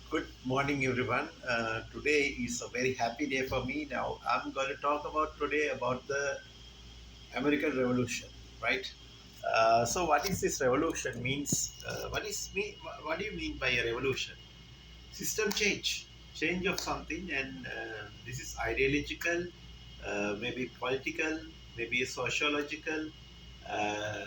Good morning, everyone. Today is a very happy day for me. Now, I'm going to talk about today about the American Revolution, right? What is this revolution? Means what do you mean by a revolution? System change of something, and this is ideological, maybe political, maybe sociological, uh,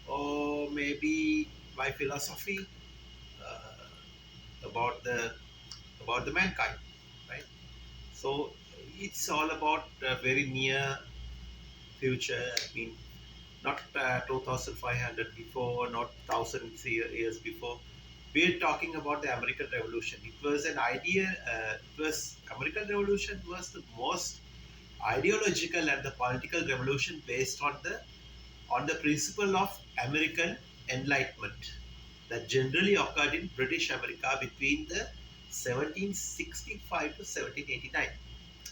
or maybe by philosophy uh, about the mankind, right? So it's all about very near future. I mean, not 2,500 before, not thousands years before. We're talking about the American Revolution. It was an idea. It was American Revolution was the most ideological and the political revolution based on the principle of American Enlightenment that generally occurred in British America between the 1765 to 1789,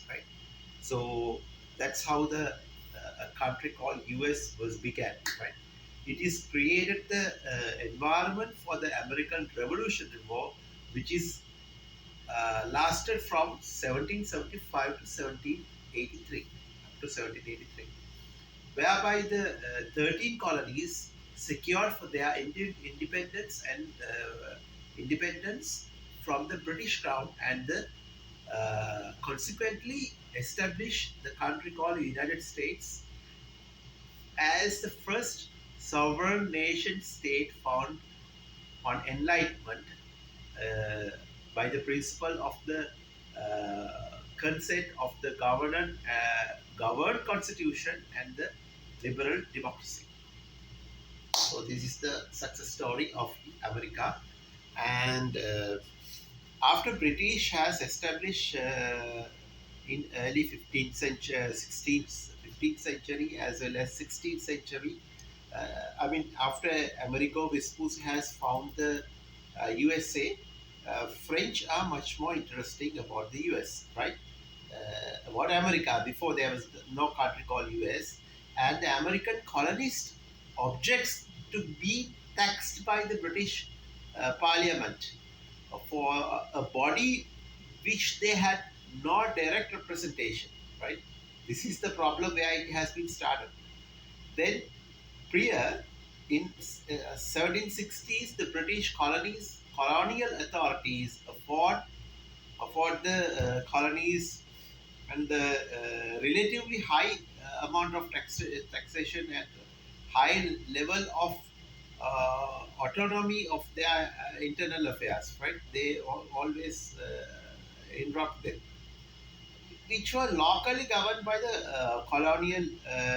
right? So that's how the a country called US was began, right? It is created the environment for the American Revolutionary War, which is lasted from 1775 to 1783, up to 1783, whereby the 13 colonies secured for their independence and independence from the British Crown and the consequently established the country called United States as the first sovereign nation state found on enlightenment uh, by the principle of the consent of the governed constitution and the liberal democracy. So this is the success story of America, and after British has established in early 15th century, 16th century as well as 16th century. I mean, after Amerigo Vespucci has found the USA, French are much more interesting about the US, right? About America, before there was no country called US, and the American colonist objects to be taxed by the British Parliament for a body which they had no direct representation, right? This is the problem where it has been started. Then, prior in 1760s, the British colonial authorities afford the colonies and the relatively high amount of taxation and high level of autonomy of their internal affairs, right? They always interrupt them, which were locally governed by the colonial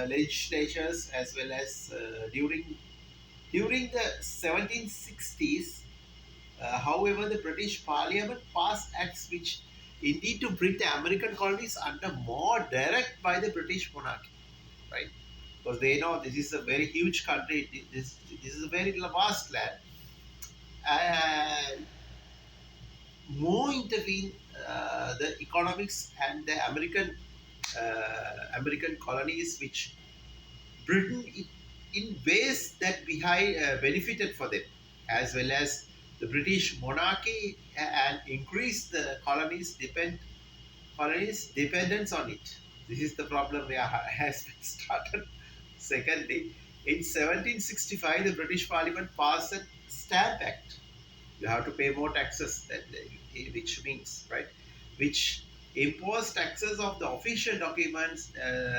legislatures as well as during the 1760s. However, the British Parliament passed acts which indeed to bring the American colonies under more direct by the British monarchy, right? Because they know this is a very huge country, this is a very vast land, and more intervene the economics and the American colonies, which Britain in ways that behind benefited for them, as well as the British monarchy and increased the colonies dependence on it. This is the problem where has been started. Secondly, in 1765, the British Parliament passed a Stamp Act. You have to pay more taxes, which means, right, which impose taxes of the official documents,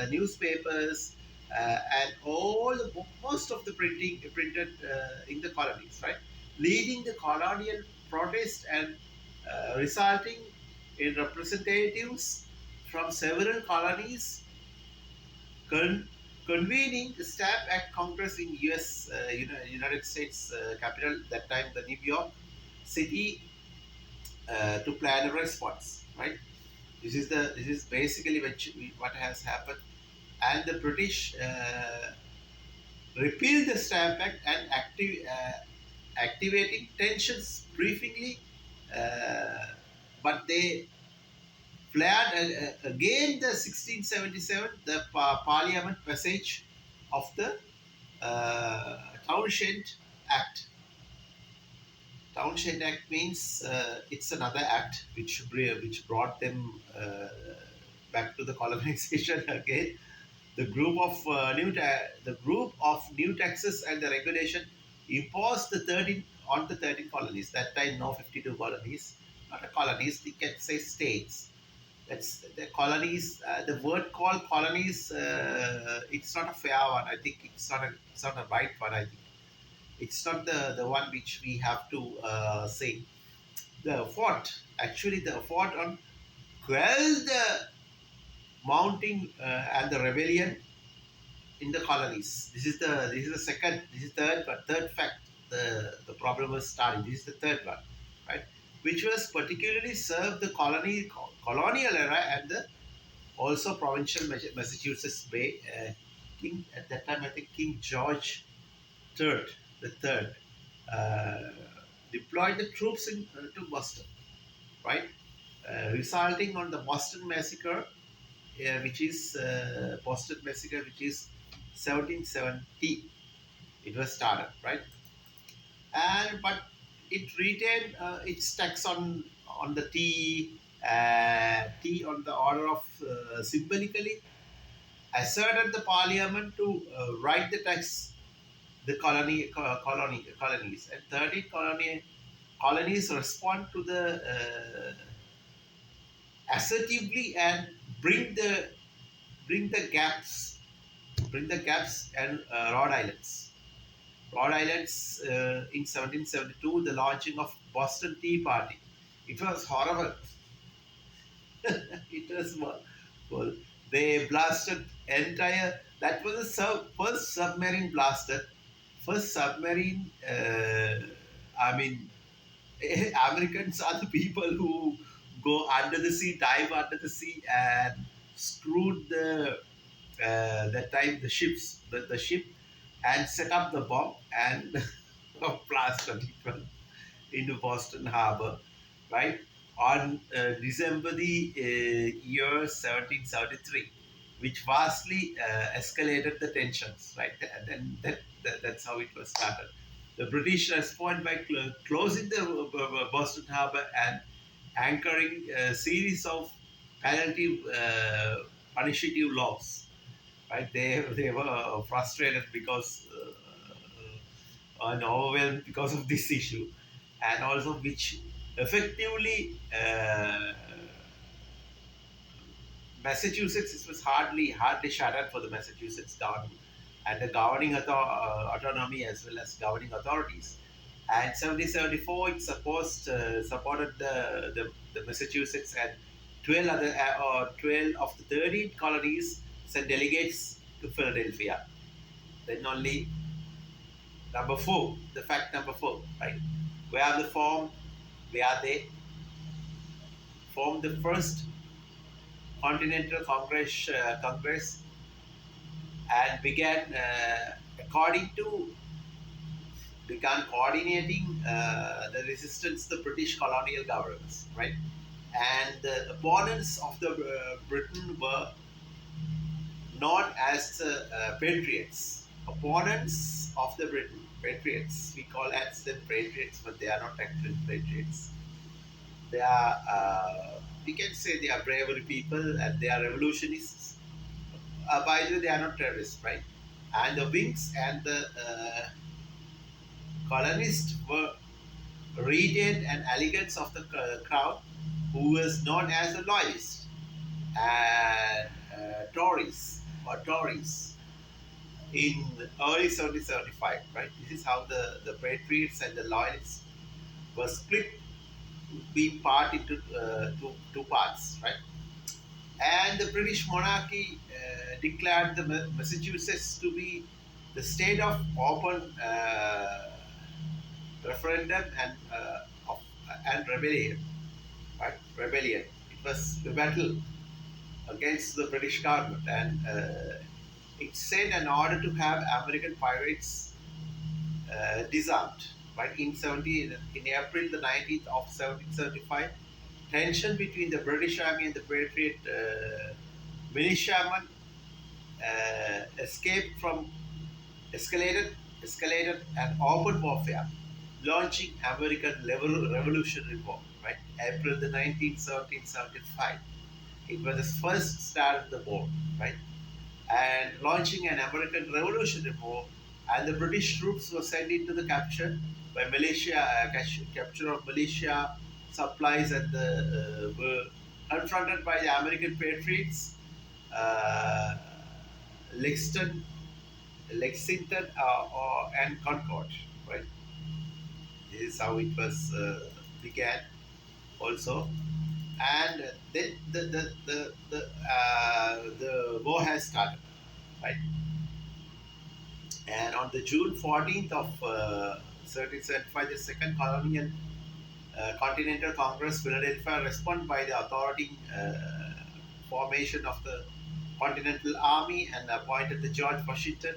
newspapers, and all most of the printed in the colonies, right, leading the colonial protest and resulting in representatives from several colonies con- convening the Stamp Act Congress in U.S. United States capital that time, the New York City, to plan a response. Right. This is basically what has happened, and the British repealed the Stamp Act and activating tensions briefly, uh, but they flared again the 1677 the Parliament passage of the Townshend Act. Townshend Act means it's another act which brought them back to the colonization again. The group of new taxes and the regulation imposed the 13 on the 13 colonies. That time, no 52 colonies, not a colonies. We can say states. That's the colonies. The word called colonies. It's not a fair one. I think it's not a right one. I think it's not the one which we have to say. The fort, actually, the fort on quell the mounting and the rebellion in the colonies. This is the second. This is third fact. The problem was starting. This is the third one, right? Which was particularly served the colonial era and the also provincial Massachusetts Bay. King at that time, I think King George III, the third, uh, deployed the troops to Boston, right? Resulting on the Boston Massacre, Boston Massacre, which is 1770. It was started, right? And but it retained its tax on the tea on the order of symbolically asserted the parliament to write the tax the colonies and 30 colonies respond to the assertively and bring the bring the gaps bring the gaps and Rhode Islands. Rhode Islands in 1772, the launching of Boston Tea Party. It was horrible. It was well, they blasted entire. That was the first submarine blasted. First submarine. I mean, Americans are the people who go under the sea, dive under the sea, and screwed that time the ship, and set up the bomb and blasted it into Boston Harbor, right? On December the year 1773, which vastly escalated the tensions, right? And then that's how it was started. The British responded by closing the Boston Harbor and anchoring a series of penalty punitive laws. Right? They were frustrated because and overwhelmed because of this issue, and also which effectively Massachusetts, it was hardly shattered for the Massachusetts government and the governing autonomy as well as governing authorities. And 1774, it supported the Massachusetts and 12 of the 13 colonies sent delegates to Philadelphia. Then only number four, the fact number four, right? Where they formed the first Continental Congress and according to began coordinating the resistance to the British colonial governments, right? And the opponents of the Britain were known as the patriots. Opponents of the Britain, patriots. We call as them patriots, but they are not actually patriots. They are, we can say, they are bravery people and they are revolutionists. By the way, they are not terrorists, right? And the Whigs and the colonists were retained and elegance of the crowd, who was known as the loyalists and Tories in early 1775, right? This is how the patriots and the loyalists were split, being part into two parts, right? And the British monarchy declared the Massachusetts to be the state of open referendum and rebellion, right? Rebellion. It was a battle against the British government, and it said in order to have American pirates disarmed. Right in April the 19th of 1775, tension between the British Army and the Patriot militiamen escaped from escalated escalated and open warfare. launching American Revolutionary War, right? April the 19th, 1775. It was the first start of the war, right? And launching an American Revolutionary War, and the British troops were sent into the capture by militia, capture of militia supplies, and were confronted by the American patriots, uh, Lexington, and Concord, right? This is how it was began also, and then the war has started, right? And on the June 14th of 1775, the Second Colonial Continental Congress, Philadelphia, responded by the authority formation of the Continental Army and appointed the George Washington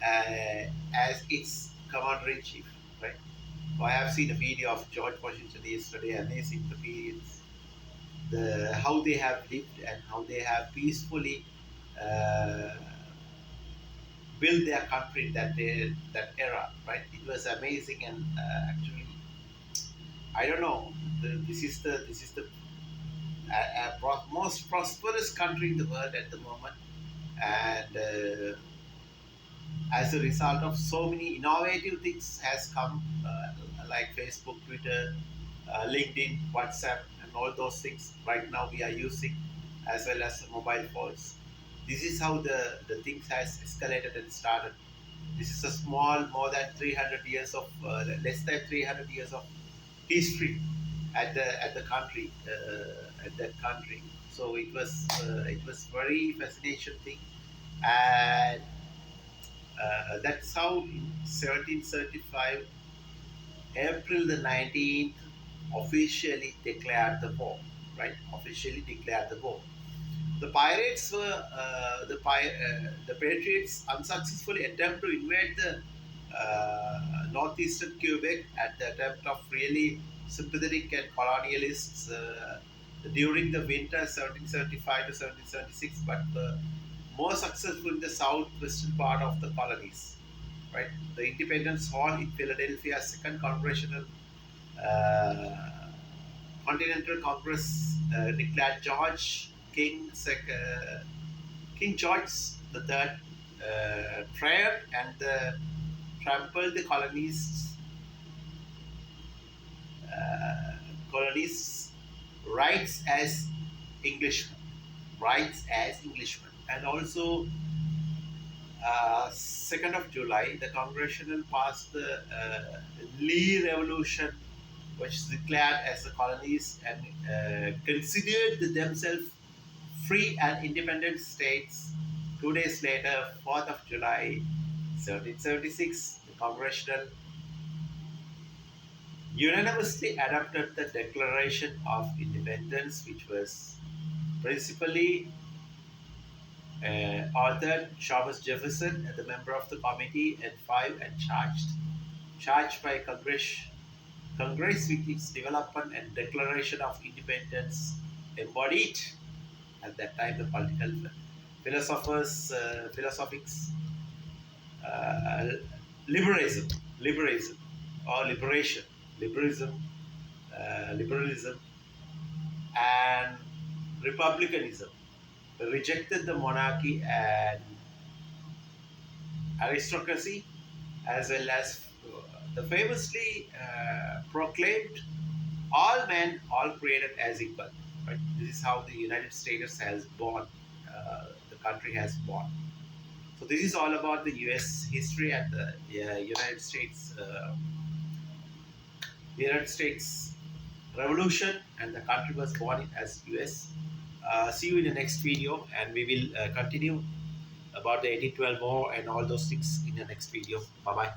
as its commander in chief. Right? So I have seen a video of George Washington yesterday. Amazing the periods, the how they have lived and how they have peacefully uh, build their country in that era, right? It was amazing, and actually, I don't know. This is the most prosperous country in the world at the moment, and as a result of so many innovative things has come, like Facebook, Twitter, LinkedIn, WhatsApp, and all those things. Right now, we are using as well as mobile phones. This is how the things has escalated and started. This is a small, more than 300 years of, less than 300 years of history at the country, at that country. So it was very fascination thing, and that's how in 1735, April the 19th, officially declared the war. Right, officially declared the war. The pirates were the Patriots unsuccessfully attempt to invade the northeastern Quebec at the attempt of really sympathetic and colonialists during the winter 1775 to 1776, but more successful in the southwestern part of the colonies. Right, the Independence Hall in Philadelphia, Second Congressional uh, Continental Congress declared King George the Third tried and trampled the colonists' rights as Englishmen, and also 2nd of July, the Congressional passed the Lee Revolution, which declared as the colonies and considered themselves free and independent states. 2 days later, 4th of July, 1776, the Congressional unanimously adopted the Declaration of Independence, which was principally authored Thomas Jefferson, the member of the committee, and five, and charged by Congress with its development and Declaration of Independence embodied at that time the political philosophers, philosophics, uh, liberalism, liberalism or liberation, liberalism, and republicanism. They rejected the monarchy and aristocracy, as well as the famously proclaimed all men, all created as equal. Right? This is how the United States has born. The country has born. So this is all about the U.S. history and the United States Revolution, and the country was born as U.S. See you in the next video, and we will continue about the 1812 war and all those things in the next video. Bye bye.